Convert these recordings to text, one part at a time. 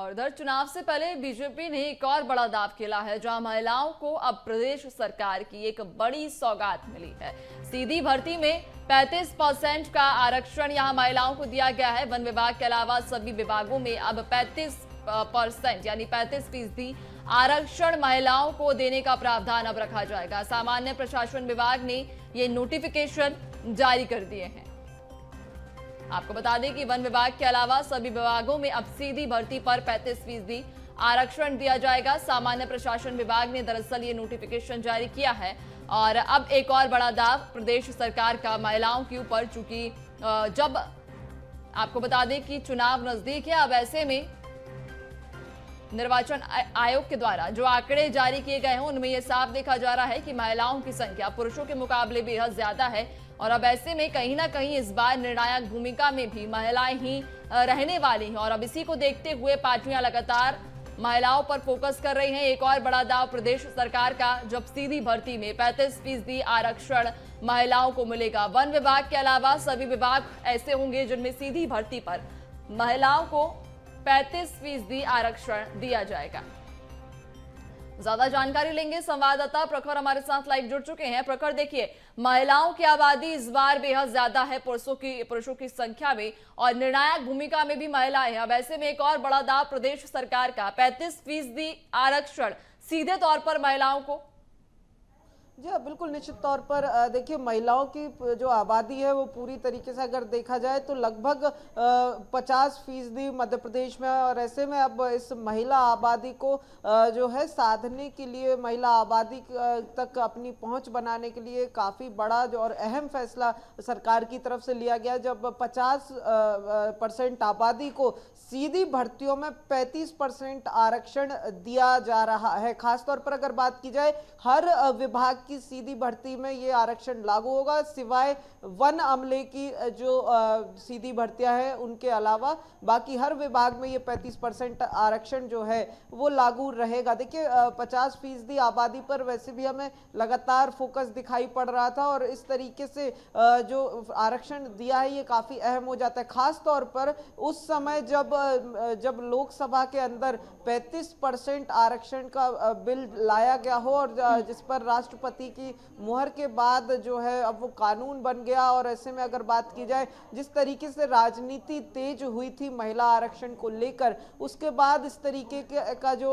और उधर चुनाव से पहले बीजेपी ने एक और बड़ा दांव खेला है, जहां महिलाओं को अब प्रदेश सरकार की एक बड़ी सौगात मिली है। सीधी भर्ती में 35% का आरक्षण यहां महिलाओं को दिया गया है। वन विभाग के अलावा सभी विभागों में अब 35% यानी 35% आरक्षण महिलाओं को देने का प्रावधान अब रखा जाएगा। सामान्य प्रशासन विभाग ने ये नोटिफिकेशन जारी कर दिए हैं। आपको बता दें कि वन विभाग के अलावा सभी विभागों में अब सीधी भर्ती पर 35% आरक्षण दिया जाएगा। सामान्य प्रशासन विभाग ने दरअसल ये नोटिफिकेशन जारी किया है और अब एक और बड़ा दाव प्रदेश सरकार का महिलाओं के ऊपर, चूंकि जब आपको बता दें कि चुनाव नजदीक है, अब ऐसे में निर्वाचन आयोग के द्वारा जो आंकड़े जारी किए गए हैं उनमें यह साफ देखा जा रहा है कि महिलाओं की संख्या पुरुषों के मुकाबले बेहद ज्यादा है और अब ऐसे में कहीं ना कहीं इस बार निर्णायक भूमिका में भी महिलाएं ही रहने वाली हैं। और अब इसी को देखते हुए पार्टियां लगातार महिलाओं पर फोकस कर रही हैं। एक और बड़ा दाव प्रदेश सरकार का, जब सीधी भर्ती में 35% आरक्षण महिलाओं को मिलेगा। वन विभाग के अलावा सभी विभाग ऐसे होंगे जिनमें सीधी भर्ती पर महिलाओं को 35% आरक्षण दिया जाएगा। ज्यादा जानकारी लेंगे, संवाददाता प्रखर हमारे साथ लाइव जुड़ चुके हैं। प्रखर, देखिए, महिलाओं की आबादी इस बार बेहद ज्यादा है पुरुषों की संख्या में और निर्णायक भूमिका में भी महिलाएं हैं। अब ऐसे में एक और बड़ा दाव प्रदेश सरकार का 35% आरक्षण सीधे तौर पर महिलाओं को। जी हाँ, बिल्कुल निश्चित तौर पर देखिए, महिलाओं की जो आबादी है वो पूरी तरीके से अगर देखा जाए तो लगभग 50% मध्य प्रदेश में है और ऐसे में अब इस महिला आबादी को जो है साधने के लिए, महिला आबादी तक अपनी पहुंच बनाने के लिए काफ़ी बड़ा जो और अहम फैसला सरकार की तरफ से लिया गया, जब 50% आबादी को सीधी भर्तियों में 35% आरक्षण दिया जा रहा है। खासतौर पर अगर बात की जाए, हर विभाग की सीधी भर्ती में ये आरक्षण लागू होगा, सिवाय वन अमले की जो सीधी भर्तियां हैं उनके अलावा बाकी हर विभाग में ये 35% आरक्षण जो है वो लागू रहेगा। देखिए, 50% आबादी पर वैसे भी हमें लगातार फोकस दिखाई पड़ रहा था और इस तरीके से जो आरक्षण दिया है ये काफी अहम हो जाता है, खास तौर पर उस समय जब लोकसभा के अंदर 35% आरक्षण का बिल लाया गया हो और जिस पर राष्ट्रपति की मुहर के बाद जो है अब वो कानून बन गया। और ऐसे में अगर बात की जाए, जिस तरीके से राजनीति तेज हुई थी महिला आरक्षण को लेकर, उसके बाद इस तरीके का जो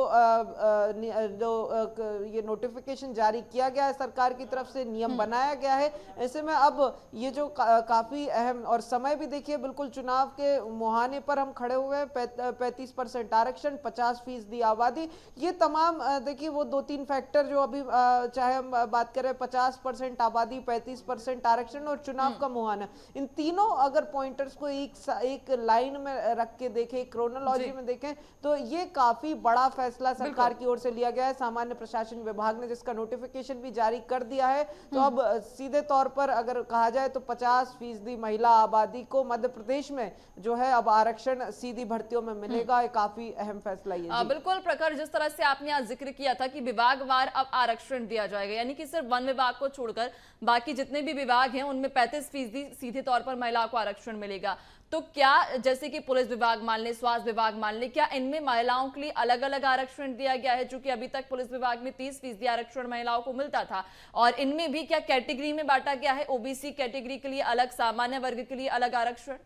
ये नोटिफिकेशन जारी किया गया है, सरकार की तरफ से नियम बनाया गया है। ऐसे में अब ये जो काफी अहम और समय भी देखिए, बिल्कुल चुनाव के मुहाने पर हम खड़े हुए हैं। 35% आरक्षण, 50% आबादी, ये तमाम देखिए वो 2-3 फैक्टर जो अभी चाहे हम बात करें 50% आबादी, 35% आरक्षण और चुनाव का मुहाना, इन तीनों अगर पॉइंटर्स को एक लाइन में रख के देखें, क्रोनोलॉजी में देखें, तो ये काफी बड़ा फैसला सरकार की ओर से लिया गया है। सामान्य प्रशासन विभाग ने जिसका नोटिफिकेशन भी जारी कर दिया है, तो अब सीधे तौर पर अगर कहा जाए तो 50% महिला आबादी को मध्य प्रदेश में जो है अब आरक्षण सीधी भर्तियों में मिलेगा। काफी अहम फैसला ये। बिल्कुल प्रखर, जिस तरह से आपने आज जिक्र किया था कि विभागवार अब आरक्षण दिया जाएगा, यानी कि सिर्फ वन विभाग को छोड़कर बाकी जितने भी विभाग हैं उनमें 35% सीधे तौर पर महिलाओं को आरक्षण मिलेगा। तो क्या, जैसे कि पुलिस विभाग मान ले, स्वास्थ्य विभाग मान ले, क्या इनमें महिलाओं के लिए अलग अलग आरक्षण दिया गया है? चूंकि अभी तक पुलिस विभाग में 30% आरक्षण महिलाओं को मिलता था, और इनमें भी क्या कैटेगरी में बांटा गया है? ओबीसी कैटेगरी के लिए अलग, सामान्य वर्ग के लिए अलग आरक्षण?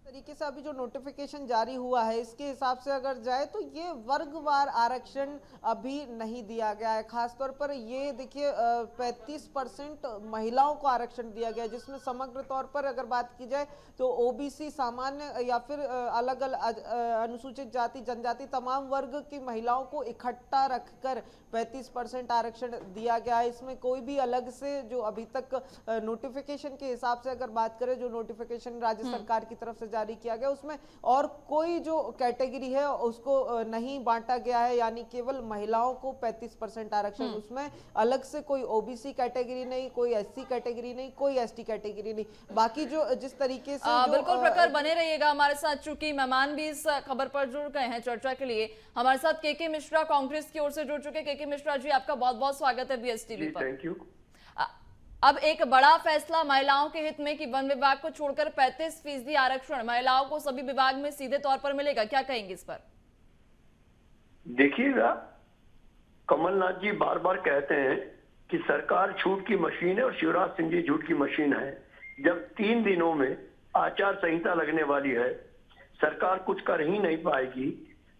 तरीके से अभी जो नोटिफिकेशन जारी हुआ है इसके हिसाब से अगर जाए तो ये वर्गवार आरक्षण अभी नहीं दिया गया है। खासतौर पर ये देखिए 35% महिलाओं को आरक्षण दिया गया है, जिसमें समग्र तौर पर अगर बात की जाए तो ओबीसी, सामान्य या फिर अलग अलग अनुसूचित जाति जनजाति तमाम वर्ग की महिलाओं को इकट्ठा रखकर 35% आरक्षण दिया गया है। इसमें कोई भी अलग से जो अभी तक नोटिफिकेशन के हिसाब से अगर बात करें, जो नोटिफिकेशन राज्य सरकार की तरफ से जारी किया गया उसमें और कोई जो कैटेगरी है उसको नहीं बांटा गया है, यानी केवल महिलाओं को 35% आरक्षण। उसमें अलग से कोई ओबीसी कैटेगरी नहीं, कोई एससी कैटेगरी नहीं, कोई एसटी कैटेगरी नहीं। बाकी जो जिस तरीके से बिल्कुल प्रखर, बने रहिएगा हमारे साथ। चूंकि मेहमान भी इस खबर पर जुड़ गए हैं चर्चा के लिए, हमारे साथ केके मिश्रा कांग्रेस की ओर से जुड़ चुके। केके मिश्रा जी, आपका बहुत बहुत स्वागत है बीएसटीवी पर। Thank you. अब एक बड़ा फैसला महिलाओं के हित में कि वन विभाग को छोड़कर 35% आरक्षण महिलाओं को सभी विभाग में सीधे तौर पर मिलेगा, क्या कहेंगे इस पर? देखिएगा, कमलनाथ जी बार बार कहते हैं कि सरकार झूठ की मशीन है और शिवराज सिंह जी झूठ की मशीन है। जब 3 दिनों में आचार संहिता लगने वाली है, सरकार कुछ कर ही नहीं पाएगी।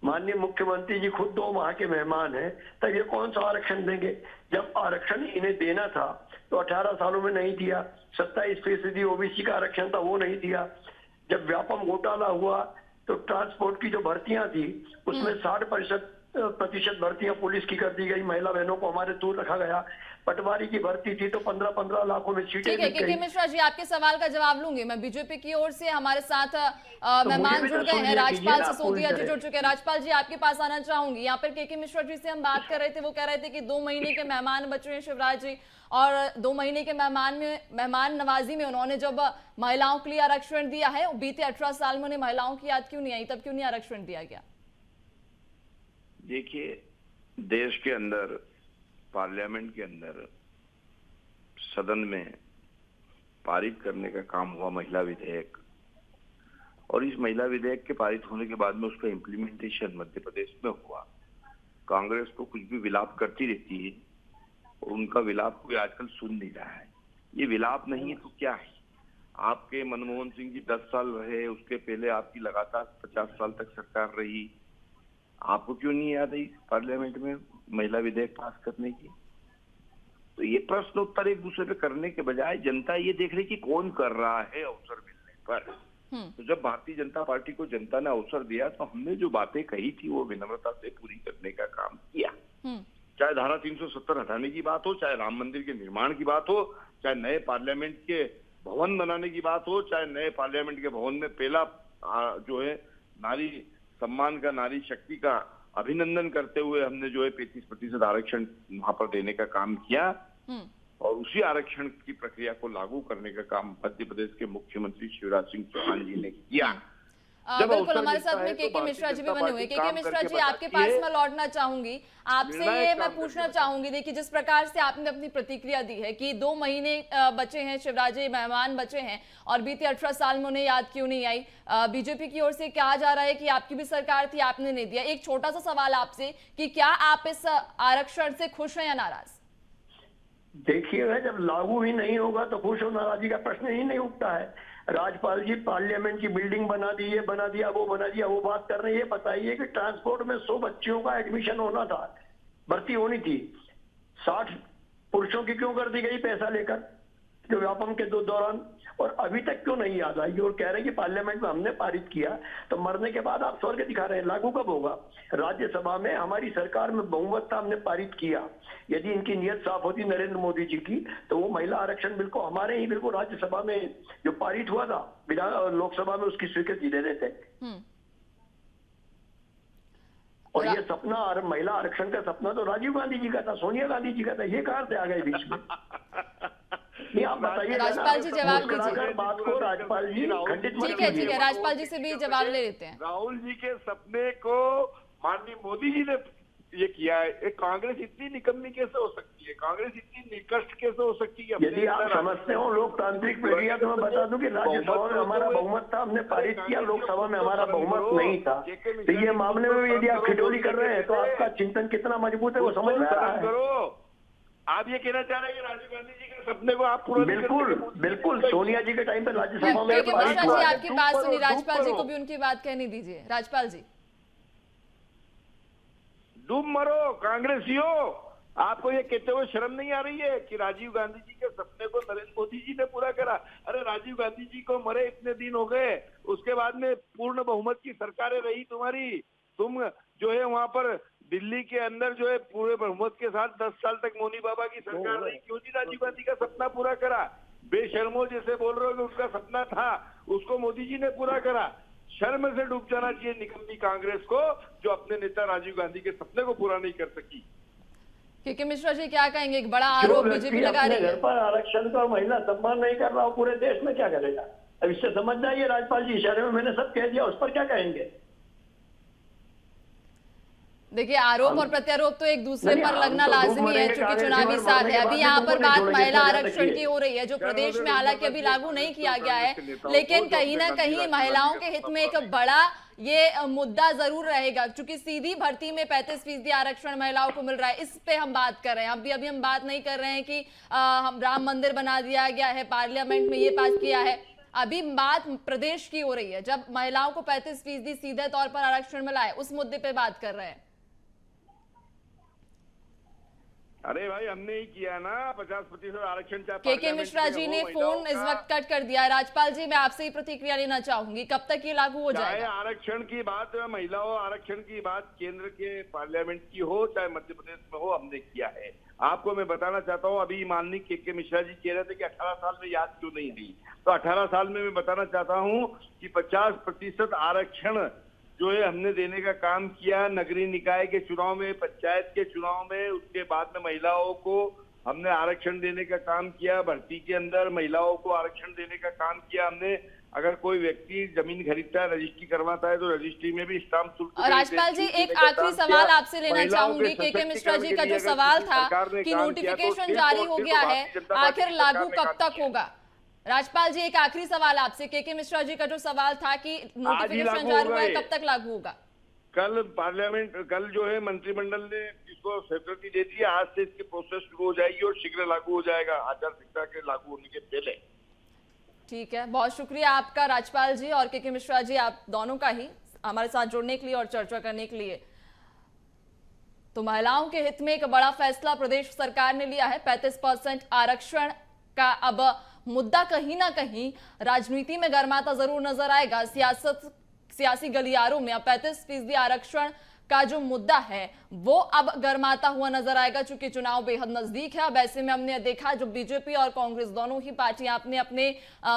माननीय मुख्यमंत्री जी खुद 2 माह के मेहमान हैं, तब ये कौन सा आरक्षण देंगे? जब आरक्षण इन्हें देना था तो 18 सालों में नहीं दिया। 27% ओबीसी का आरक्षण था, वो नहीं दिया। जब व्यापम घोटाला हुआ तो ट्रांसपोर्ट की जो भर्तियां थी उसमें 60% भर्तियां पुलिस की कर दी गई, महिला बहनों को हमारे दूर रखा गया। पटवारी की भर्ती थी तो 15-15 लाखों में सीटें ठीक है के मिश्रा जी, आपके सवाल का जवाब लूंगी मैं। बीजेपी की ओर से हमारे साथ मेहमान जुड़ गए हैं, राजपाल सिसोदिया जी जुड़ चुके हैं। राजपाल जी, आपके पास आना चाहूंगी। यहाँ पर के मिश्रा जी से हम बात कर रहे थे, वो कह रहे थे कि 2 महीने के मेहमान बचे हैं शिवराज जी, और 2 महीने के मेहमान नवाजी में उन्होंने जब महिलाओं के लिए आरक्षण दिया है, बीते 18 साल में उन्हें महिलाओं की याद क्यों नहीं आई? तब क्यों नहीं आरक्षण दिया गया? देखिए, देश के अंदर, पार्लियामेंट के अंदर, सदन में पारित करने का काम हुआ महिला विधेयक, और इस महिला विधेयक के पारित होने के बाद में उसका इम्प्लीमेंटेशन मध्य प्रदेश में हुआ। कांग्रेस तो कुछ भी विलाप करती रहती है और उनका विलाप कोई आजकल सुन नहीं रहा है। ये विलाप नहीं है तो क्या है? आपके मनमोहन सिंह जी 10 साल रहे, उसके पहले आपकी लगातार 50 साल तक सरकार रही। आपको क्यों नहीं याद आई पार्लियामेंट में महिला विधेयक पास करने की? तो ये प्रश्न उत्तर एक दूसरे पे करने के बजाय जनता ये देख रही कि कौन कर रहा है अवसर मिलने पर। तो जब भारतीय जनता पार्टी को जनता ने अवसर दिया तो हमने जो बातें कही थी वो विनम्रता से पूरी करने का काम किया। चाहे धारा 370 हटाने की बात हो, चाहे राम मंदिर के निर्माण की बात हो, चाहे नए पार्लियामेंट के भवन बनाने की बात हो, चाहे नए पार्लियामेंट के भवन में पहला जो है नारी सम्मान का, नारी शक्ति का अभिनंदन करते हुए हमने जो है 35% आरक्षण वहां पर देने का काम किया, और उसी आरक्षण की प्रक्रिया को लागू करने का काम मध्य प्रदेश के मुख्यमंत्री शिवराज सिंह चौहान जी ने किया। बिल्कुल, हमारे साथ में के मिश्रा जी भी बने हुए। के मिश्रा जी, आपके पास मैं लौटना चाहूंगी। आपसे ये मैं पूछना चाहूंगी, देखिए जिस प्रकार से आपने अपनी प्रतिक्रिया दी है कि 2 महीने बचे हैं, शिवराज जी मेहमान बचे हैं, और बीते 18 साल में उन्हें याद क्यों नहीं आई? बीजेपी की ओर से कहा जा रहा है कि आपकी भी सरकार थी, आपने नहीं दिया। एक छोटा सा सवाल आपसे कि क्या आप इस आरक्षण से खुश हैं या नाराज? देखिएगा, जब लागू ही नहीं होगा तो खुश और नाराजगी का प्रश्न ही नहीं उठता है। राज्यपाल जी पार्लियामेंट की बिल्डिंग बना दी, ये बना दिया, वो बना दिया, वो बात कर रहे हैं। ये बताइए कि ट्रांसपोर्ट में 100 बच्चियों का एडमिशन होना था, भर्ती होनी थी, 60 पुरुषों की क्यों कर दी गई पैसा लेकर जो व्यापम के दौरान? और अभी तक क्यों नहीं याद आई? और कह रहे हैं कि पार्लियामेंट में हमने पारित किया, तो मरने के बाद आप स्वर्ग दिखा रहे हैं। लागू कब होगा? राज्यसभा में हमारी सरकार में बहुमत था, हमने पारित किया। यदि इनकी नीयत साफ होती नरेंद्र मोदी जी की, तो वो महिला आरक्षण बिल को हमारे ही बिल को राज्यसभा में जो पारित हुआ था, विधान और लोकसभा में उसकी स्वीकृति दे देते। और ये सपना, महिला आरक्षण का सपना तो राजीव गांधी जी का था, सोनिया गांधी जी का था। ये कहां से आ गए बीच में? नहीं, आप बताइए। राजपाल जी जवाब दीजिए। बात को राजपाल जी खंडित मत कीजिए। ठीक है, राजपाल जी से भी जवाब ले लेते हैं। राहुल जी के सपने को माननीय मोदी जी ने ये किया है। एक कांग्रेस इतनी निकम्मी कैसे हो सकती है? कांग्रेस इतनी निकृष्ट कैसे हो सकती है? यदि आप समझते हो लोकतांत्रिक प्रक्रिया, तो मैं बता दूं कि राज्यसभा में हमारा बहुमत था, हमने पारित किया, लोकसभा में हमारा बहुमत नहीं था। तो ये मामले में यदि आप खिडौली कर रहे हैं तो आपका चिंतन कितना मजबूत है वो समझ में आ रहा है। आप ये कहना चाह रहे हैं कि राजीव गांधी जी के सपने को आप पूरा? बिल्कुल बिल्कुल, सोनिया जी के टाइम पे राज्यसभा में आपकी बात सुनी, राजपाल जी को भी उनकी बात कहने दीजिए। राजपाल जी, डूब मरो कांग्रेसियों, आपको ये कहते हुए शर्म नहीं आ रही है कि राजीव गांधी जी के सपने को नरेंद्र मोदी जी ने पूरा करा? अरे राजीव गांधी जी को मरे इतने दिन हो गए, उसके बाद में पूर्ण बहुमत की सरकारें रही तुम्हारी। तुम जो है वहां पर दिल्ली के अंदर जो है पूरे बहुमत के साथ 10 साल तक मोनी बाबा की सरकार रही, क्यों नहीं राजीव गांधी का सपना पूरा करा? बेशर्मो जैसे बोल रहे हो कि उसका सपना था, उसको मोदी जी ने पूरा करा। शर्म से डूब जाना चाहिए निकम्मी कांग्रेस को, जो अपने नेता राजीव गांधी के सपने को पूरा नहीं कर सकी। के मिश्रा जी क्या कहेंगे? एक बड़ा आरोप बीजेपी लगा रही है। घर पर आरक्षण का महिला सम्मान नहीं कर रहा हो, पूरे देश में क्या करेगा? अब इससे समझ जाइए राजपाल जी, इशारे में मैंने सब कह दिया, उस पर क्या कहेंगे? देखिए, आरोप और प्रत्यारोप तो एक दूसरे नहीं, पर हम लगना तो धूप लाजमी है मरेंगे, क्योंकि काले चुनावी तीवर साल मरने है। के अभी बाद यहाँ भी पर तुमको नहीं बात छोड़ेंगे, महिला इसका ध्यान आरक्षण रखिए। की हो रही है जो प्रदेश में हालांकि अभी लागू नहीं किया गया है, लेकिन कहीं ना कहीं महिलाओं के हित में एक बड़ा ये मुद्दा जरूर रहेगा क्योंकि सीधी भर्ती में 35% आरक्षण महिलाओं को मिल रहा है। इस पे हम बात कर रहे हैं। अभी हम बात नहीं कर रहे हैं कि हम राम मंदिर बना दिया गया है, पार्लियामेंट में ये पास किया है। अभी बात प्रदेश की हो रही है, जब महिलाओं को 35% सीधे तौर पर आरक्षण मिला है, उस मुद्दे पे बात कर रहे हैं। अरे भाई, हमने ही किया ना 50% आरक्षण। के मिश्रा जी ने फोन इस वक्त कट कर दिया है। राजपाल जी, मैं आपसे ही प्रतिक्रिया लेना चाहूंगी, कब तक ये लागू हो चाहे जाएगा? आरक्षण की बात, महिलाओं आरक्षण की बात केंद्र के पार्लियामेंट की हो चाहे मध्य प्रदेश में हो, हमने किया है। आपको मैं बताना चाहता हूं, अभी माननीय के मिश्रा जी कह रहे थे कि 18 साल में याद क्यों नहीं दी, तो 18 साल में मैं बताना चाहता हूं कि 50% आरक्षण जो है हमने देने का काम किया। नगरीय निकाय के चुनाव में, पंचायत के चुनाव में, उसके बाद में महिलाओं को हमने आरक्षण देने का काम किया। भर्ती के अंदर महिलाओं को आरक्षण देने का काम किया हमने। अगर कोई व्यक्ति जमीन खरीदता है, रजिस्ट्री करवाता है, तो रजिस्ट्री में भी स्टाम्प शुल्क। राजपाल जी, एक आखिरी सवाल आपसे लेना चाहूंगी। के मिश्रा जी का जो सवाल था कि नोटिफिकेशन जारी हो गया है, आखिर लागू कब तक होगा? राजपाल जी, एक आखिरी सवाल आपसे। के मिश्रा जी का जो सवाल था कि नोटिफिकेशन जारी हुआ है, कब तक लागू होगा? कल पार्लियामेंट, कल जो है मंत्रिमंडल ने इसको स्वीकृति दे दी है। आज से इसकी प्रोसेस शुरू हो जाएगी और शीघ्र लागू हो जाएगा, आचार संहिता के लागू होने के पहले। ठीक है, बहुत शुक्रिया आपका राजपाल जी और के मिश्रा जी, आप दोनों का ही हमारे साथ जुड़ने के लिए और चर्चा करने के लिए। तो महिलाओं के हित में एक बड़ा फैसला प्रदेश सरकार ने लिया है। 35% आरक्षण का अब मुद्दा कहीं ना कहीं राजनीति में गर्माता जरूर नजर आएगा। सियासी गलियारों में अब 35% आरक्षण का जो मुद्दा है वो अब गर्माता हुआ नजर आएगा चूंकि चुनाव बेहद नजदीक है। अब ऐसे में हमने देखा जो बीजेपी और कांग्रेस दोनों ही पार्टियां अपने अपने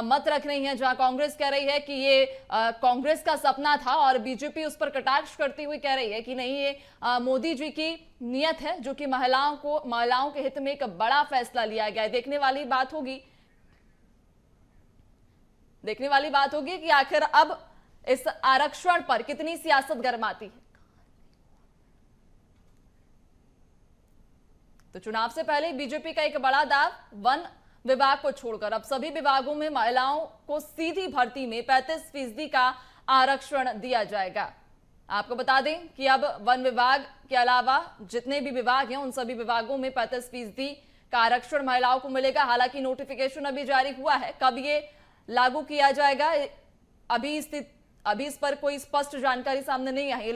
मत रख रही हैं। जहां कांग्रेस कह रही है कि ये कांग्रेस का सपना था और बीजेपी उस पर कटाक्ष करती हुई कह रही है कि नहीं, ये मोदी जी की नियत है जो कि महिलाओं के हित में एक बड़ा फैसला लिया गया है। देखने वाली बात होगी कि आखिर अब इस आरक्षण पर कितनी सियासत गर्माती है। तो चुनाव से पहले बीजेपी का एक बड़ा दाव, वन विभाग को छोड़कर अब सभी विभागों में महिलाओं को सीधी भर्ती में 35% का आरक्षण दिया जाएगा। आपको बता दें कि अब वन विभाग के अलावा जितने भी विभाग हैं उन सभी विभागों में 35% का आरक्षण महिलाओं को मिलेगा। हालांकि नोटिफिकेशन अभी जारी हुआ है, कब ये लागू किया जाएगा अभी इस पर कोई स्पष्ट जानकारी सामने नहीं आई है।